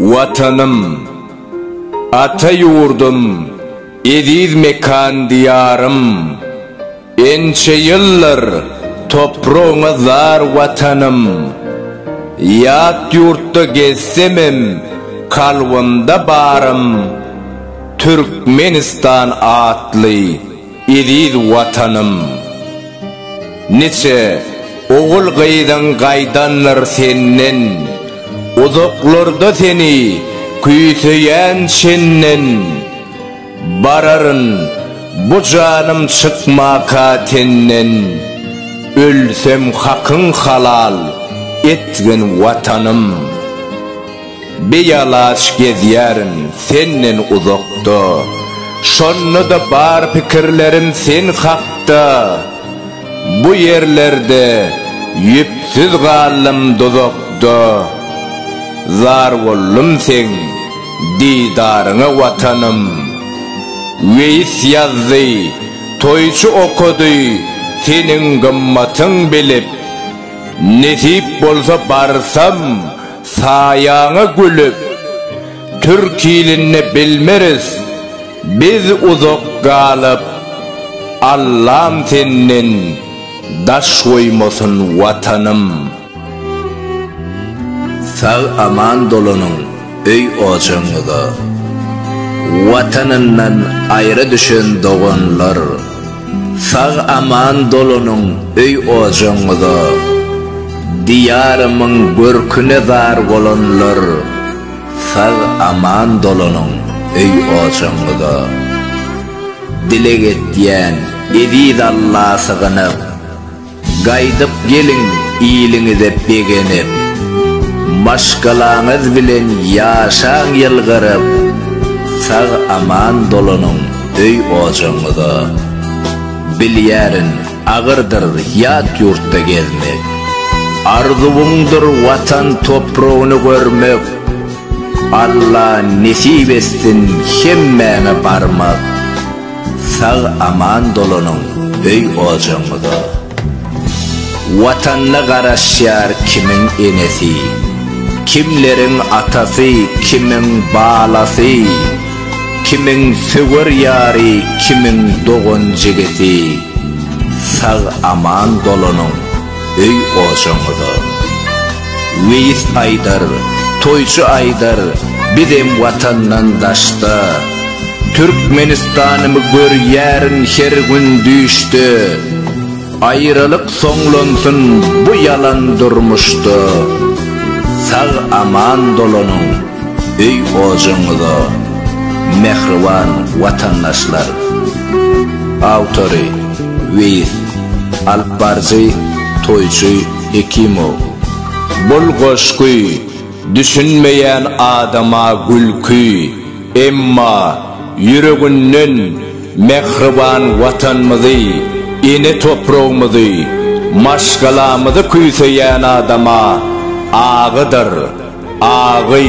Vatanım, ata yurdum, ediz mekan diyarım. Ençe yıllar toprağına zar vatanım. Yat yurtta gezsemem, kalbimde barım. Türkmenistan atlı, ediz vatanım. Neçe oğul gaydan gaydanlar sennen, uzaklarda seni küyseyen şennen. Bararın bu canım çıkmaka tennen, ölsem hakkın halal etgen vatanım. Beyalaş gezyerin sennen uzakta, şonnu da bar fikirlerim sen hakta. Bu yerlerde yüpsüz galım dozokta, zar ollum sen didarına vatanım. Veys yazdı, toyçu okudu, senin gımmatın bilip. Nesip bolsa barsam sayağına gülüp. Türk ilini bilmeriz biz uzak galıp. Allah'ım senin daş koymasın vatanım. Sağ aman dolunun öy ocağında, vatanından ayrı düşen doğanlar. Sağ aman dolunun öy ocağında, diyarımın görküne zar olanlar. Sağ aman dolunun öy ocağında, dilek ettiyen ediz Allah'a sığınıp, gaydıp gelin iyiliğinize begenip. Başkalarınız bilen yaşan yılgırıp, sağ aman dolunun öy ocağında. Bilyerin ağırdır yat yurtta gezmek, arzuvundur vatan toprağını görmek. Allah nesip etsin hemmene barmak, sağ aman dolunun öy ocağında. Vatanına garaşyar kimin enesi, kimlerin atası, kimin bağlası, kimin söver yari, kimin doğun jigeti. Sağ aman dolunun öy ocağında. Veys aydar, toyçu aydar, bizim vatandan daşta. Türkmenistan'ımı gör yerin her gün düştü. Ayrılık sonlansın bu yalan durmuştu. Sağ aman dolunun öy ocağında. Mehriban vatandaşlar. Autori Veys Alparzi Toyçu Ekimov. Bol goşkuy düşünmeyen adama gülküy, emma yüreğinden mehriban vatanımızı, ine toprağımızı, maşgalamızı küyseyen adama ağıdır, ağı.